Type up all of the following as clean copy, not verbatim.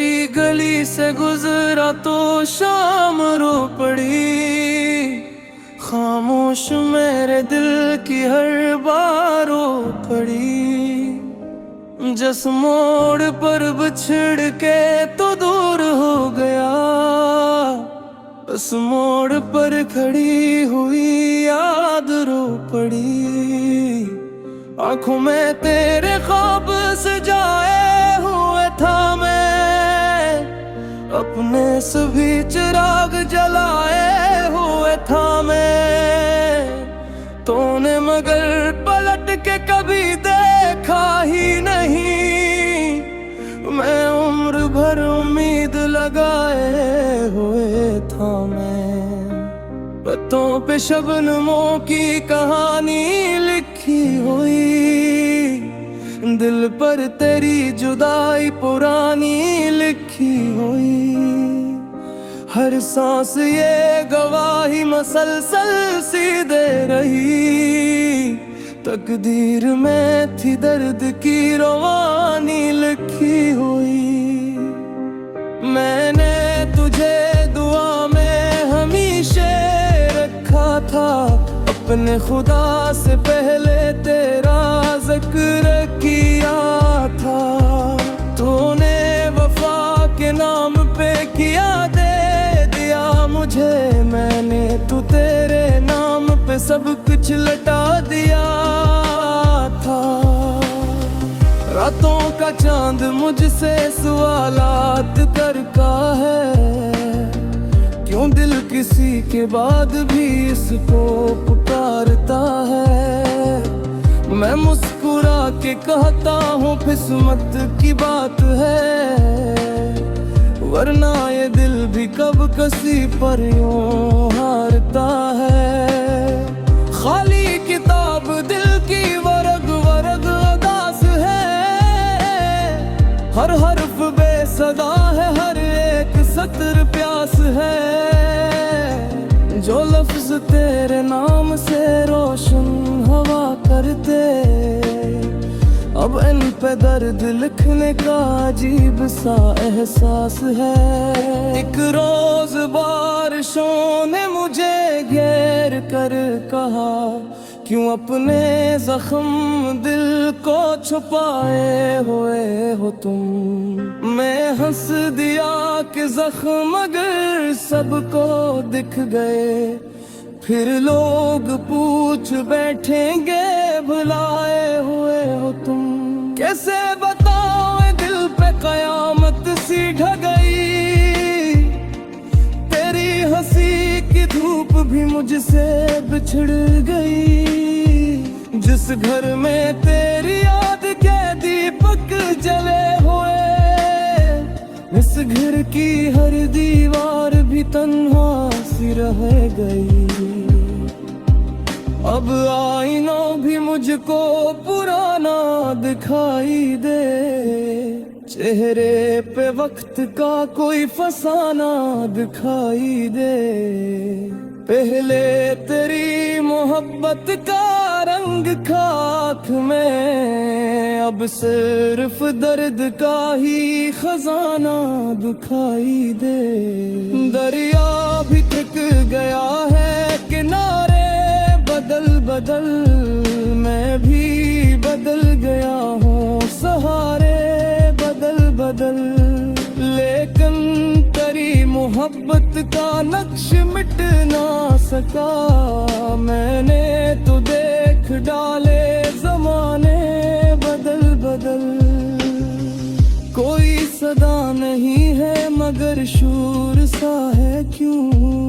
तेरी गली से गुजरा तो शाम रो पड़ी, खामोश मेरे दिल की हर बार रो पड़ी। जिस मोड़ पर बिछड़ के तो दूर हो गया, उस मोड़ पर खड़ी हुई याद रो पड़ी। आंखों में तेरे ख्वाब सजाए हुए था मैं, अपने सभी चिराग जलाए हुए था मैं। तूने मगर पलट के कभी देखा ही नहीं, मैं उम्र भर उम्मीद लगाए हुए था मैं। पत्तों पे शबनमों की कहानी लिखी हुई, दिल पर तेरी जुदाई पुरानी लिखी हुई। हर सांस ये गवाही मसलसल सी दे रही, तकदीर में थी दर्द की रवानी लिखी हुई। मैंने तुझे दुआ में हमेशा रखा था, अपने खुदा से पहले तेरा जिक्र किया था। तूने वफा के नाम पे किया दे दिया मुझे, मैंने तू तेरे नाम पे सब कुछ लटा दिया था। रातों का चांद मुझसे सवालात करता है, क्यों दिल किसी के बाद भी इसको पुकारता है। मैं मुस्कुरा के कहता हूँ किस्मत की बात है, वरना ये दिल भी कब किसी पर यूं हारता है। खाली किताब दिल की वरग वरग उदास है, हर हर्फ बेसदा है, हर एक सत्र प्यास है। जो लफ्ज तेरे नाम से रोशन हवा करते, अब इन पे दर्द लिखने का अजीब सा एहसास है। एक रोज बारिशों ने मुझे घेर कर कहा, क्यों अपने जख्म दिल को छुपाए हुए हो तुम। मैं हंस दिया कि जख्म अगर सबको दिख गए, फिर लोग पूछ बैठेंगे भुलाए हुए हो तुम। कैसे बताओ दिल पे कयामत सी ढह गई, तेरी हंसी की धूप भी मुझसे बिछड़ गई। जिस घर में तेरी याद के दीपक जले हुए, इस घर की हर दीवार भी तन्हा सी रह गई। अब आईनों भी मुझको पुराना दिखाई दे, चेहरे पे वक्त का कोई फसाना दिखाई दे। पहले तेरी मोहब्बत का रंग खाक में, अब सिर्फ दर्द का ही खजाना दिखाई दे। दरिया भी थक गया है किनारे बदल बदल, मैं भी बदल गया हूँ सहारे बदल बदल। लेकिन तेरी मोहब्बत का नक्श मिट ना सका, मैंने तो देख डाले जमाने बदल बदल। कोई सदा नहीं है मगर शूर सा है क्यों,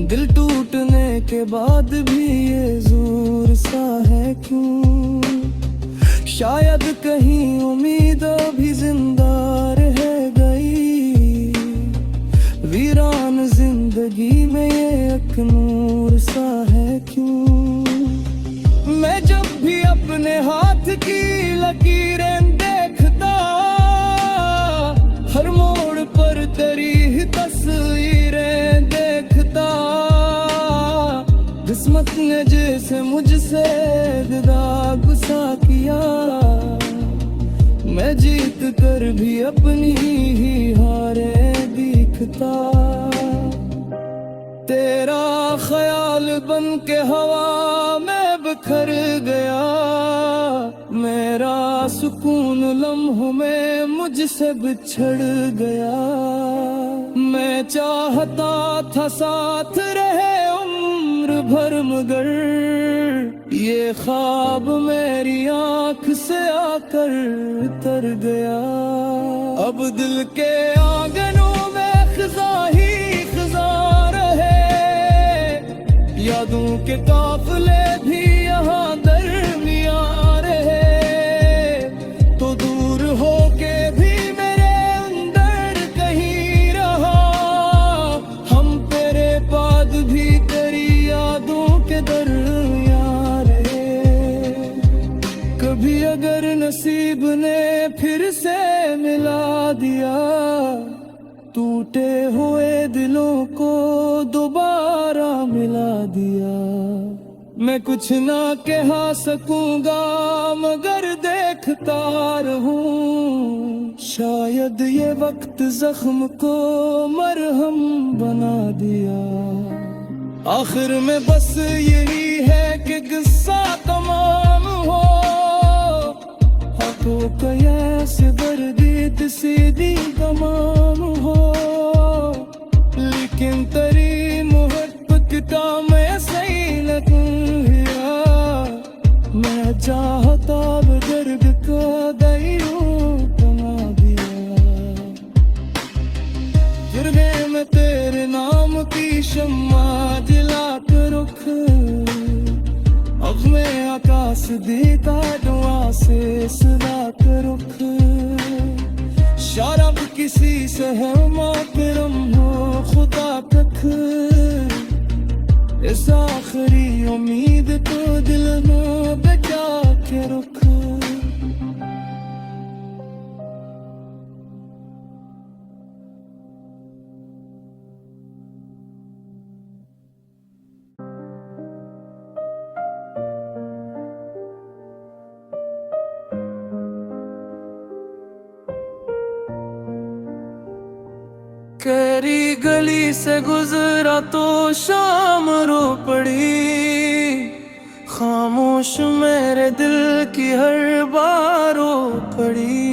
दिल टूटने के बाद भी ये जोर सा है क्यों। शायद कहीं उम्मीद भी जिंदा रह गई, वीरान जिंदगी में ये एक नूर सा है क्यों। मैं जब भी अपने हाथ की लकीरें देखता, हर मोड़ पर तेरी ही तस्वीरें देखता। किस्मत ने जैसे मुझसे विदा गुस्सा किया, मैं मैं जीत कर भी अपनी ही हारे दिखता। तेरा ख्याल बन के हवा में बिखर गया, मेरा सुकून लम्हों में मुझसे बिछड़ गया। मैं चाहता था साथ रहे उम्र भर, मगर ये ख्वाब मेरी आँख से आकर उतर गया। अब दिल के आंगनों में खिज़ा ही खिज़ा रहे, यादों के काफिले भी यहाँ दरमियाँ रहे। तो दूर हो के भी मेरे अंदर कहीं रहा, हम तेरे बाद भी तेरी यादों के दरमियाँ रहे। कभी अगर नसीब ने फिर से मिला दिया, टूटे हुए दिलों को दोबारा मिला दिया। मैं कुछ ना कह सकूंगा मगर देखता रहूं, शायद ये वक्त जख्म को मरहम बना दिया। आखिर में बस यही है कि किस्सा तमाम हो, हाथों का ऐसे दर्द सीधी तमाम हो। लेकिन तेरी मोहब्बत का मैं सही न किया, मैं चाहता दर्द का दरियों बना दिया। फिर गए मैं तेरे नाम की शम्मा जला कर रुख, अब मैं आकाश देता दुआ से सदा कर रुख। शराब किसी से है मातरम हो खुदा तक, इस आखिरी उम्मीद को दिल में बचा के रुख। केरी गली से गुजरा तो शाम रो पड़ी, खामोश मेरे दिल की हर बार रो पड़ी।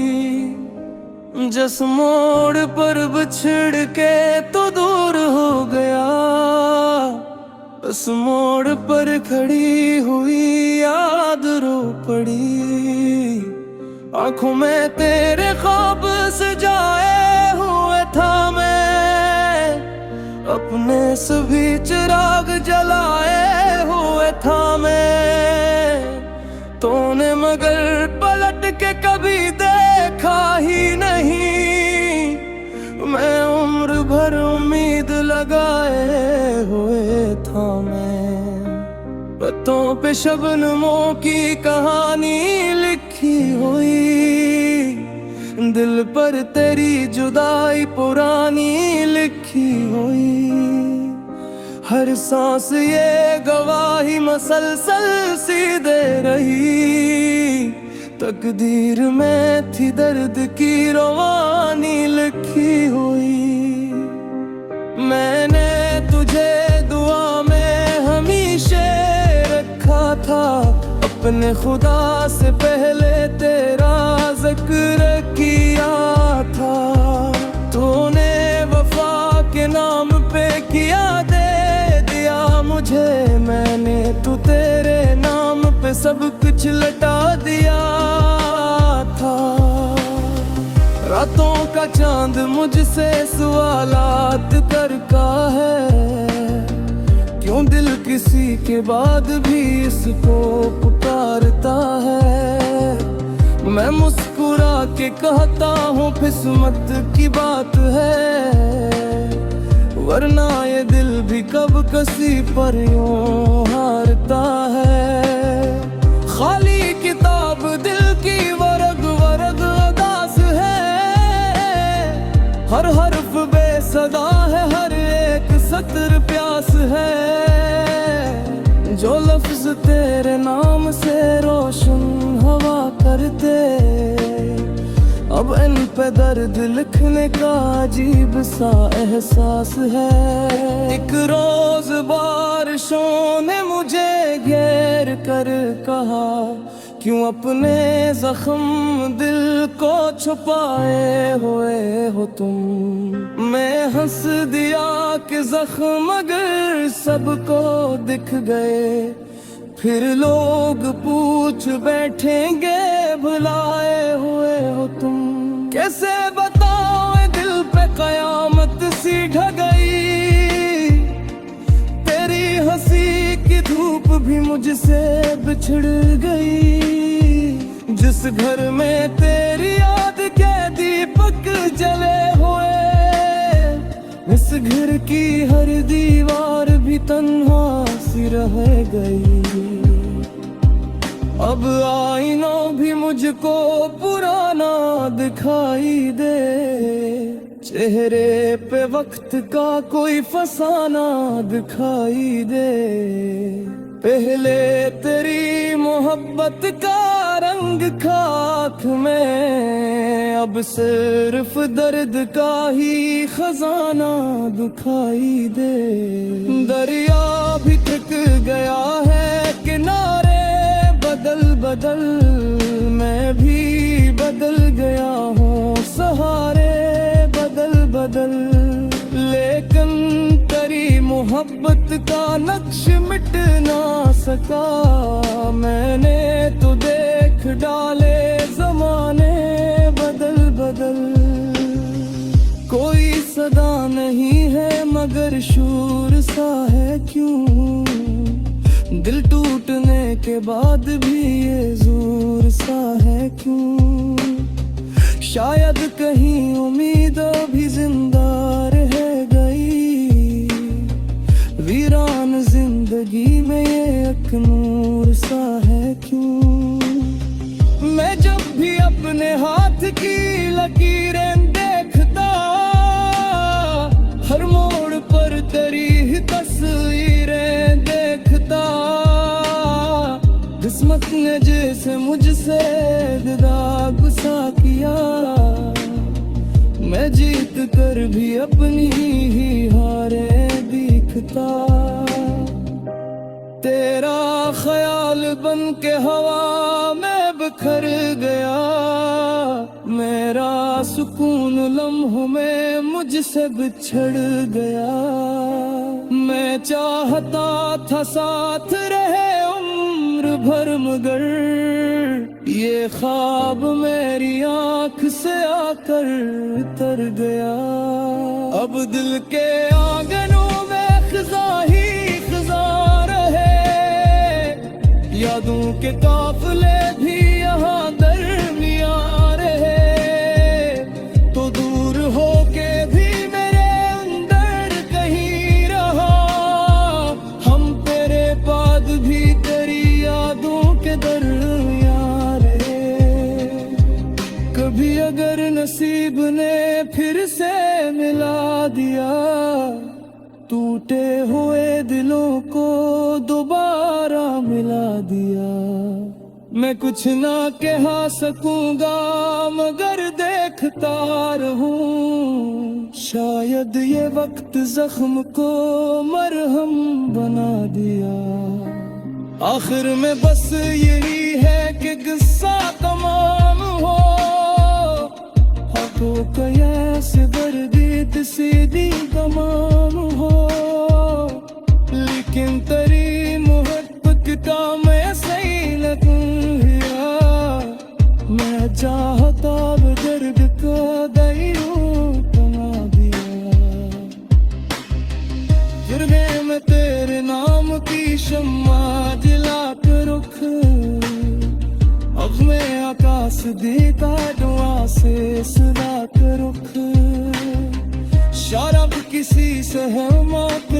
जिस मोड़ पर बिछड़ के तो दूर हो गया, उस मोड़ पर खड़ी हुई याद रो पड़ी। आंखों में तेरे ख्वाब सजाए हुए था मैं, अपने सभी चिराग जलाए हुए था मैं। तूने मगर पलट के कभी देखा ही नहीं, मैं उम्र भर उम्मीद लगाए हुए था मैं। पत्तों पे शबनमों की कहानी लिखी हुई, दिल पर तेरी जुदाई पुरानी लिखी हुई। हर सांस ये गवाही मसलसल सी दे रही, तकदीर में थी दर्द की रवानी लिखी हुई। मैंने तुझे दुआ में हमेशा रखा था, अपने खुदा से पहले तेरा जिक्र किया था। तूने वफा के नाम पे किया दे दिया मुझे, मैंने तू तेरे नाम पे सब कुछ लटा दिया था। रातों का चांद मुझसे सवालात करता है, क्यों दिल किसी के बाद भी इसको पुकारता है। मैं मुस्कुरा के कहता हूँ किस्मत की बात है, वरना ये दिल भी कब किसी पर यूं हारता है। खाली किताब दिल की वरग वरग उदास है, हर हर्फ बेसदा है, हर एक सत्र प्यास है। जो लफ्ज तेरे नाम से रोशन हवा करते, अब इन पे दर्द लिखने का अजीब सा एहसास है। एक रोज बारिशों ने मुझे घेर कर कहा, क्यों अपने जख्म दिल को छुपाए हुए हो तुम। मैं हंस दिया कि जख्म अगर सबको दिख गए, फिर लोग पूछ बैठेंगे भुलाए हुए हो तुम। कैसे बताओ दिल पे कयामत सी ढह गई, तेरी हंसी की धूप भी मुझसे बिछड़ गई। जिस घर में तेरी याद के दीपक जले हुए, इस घर की हर दीवार भी तन्हा सी रह गई। अब आईनों भी मुझको पुराना दिखाई दे, चेहरे पे वक्त का कोई फसाना दिखाई दे। पहले तेरी मोहब्बत का रंग खाक में, अब सिर्फ दर्द का ही खजाना दिखाई दे। दरिया भी थक गया है किनारे बदल बदल, मैं भी बदल गया हूँ सहारे बदल बदल। लेकिन तेरी मोहब्बत का नक्श मिट ना सका, मैंने तो देख डाले जमाने बदल बदल। कोई सदा नहीं है मगर शूर सा है क्यों, दिल टूटने के बाद भी ये जोर सा है क्यों। शायद कहीं उम्मीद भी जिंदा रह गई, वीरान जिंदगी में ये एक नूर सा है क्यों। मैं जब भी अपने हाथ की लकीरें देखता, हर मोड़ पर तेरी ही तस्वीरें देखता। किस्मत ने जैसे मुझसे गुस्सा किया, मैं जीत कर भी अपनी ही हारें दिखता। तेरा ख्याल बन के हवा में बिखर गया, मेरा सुकून लम्हों में मुझसे बिछड़ गया। मैं चाहता था साथ रहे उम्र भर मगर, ये ख्वाब मेरी आँख से आकर उतर गया। अब दिल के आंगनों में खिज़ा ही खिज़ा रहे, यादों के काफिले भी यहाँ दरमियाँ रहे। तो दूर हो के भी मेरे अंदर कहीं रहा, हम तेरे बाद भी तेरी यादों के दरमियाँ रहे। कभी अगर नसीब ने फिर से मिला दिया, टूटे हुए दिलों को दोबारा मिला दिया। मैं कुछ ना कह सकूंगा मगर देखता रहूं, शायद ये वक्त जख्म को मरहम बना दिया। आखिर में बस यही है कि गुस्सा तमाम हो, हाथों का ऐसे दर्द सीधी तमाम हो। लेकिन तेरी मोहब्बत का मैं सही लगूंगा, मैं चाहता दर्द को दरियों बना दिया। फिर मैं तेरे नाम की शम्मा जला के रुख, अब मैं आकाश देता दुआ से सदा के रुख। शराब किसी से है मौत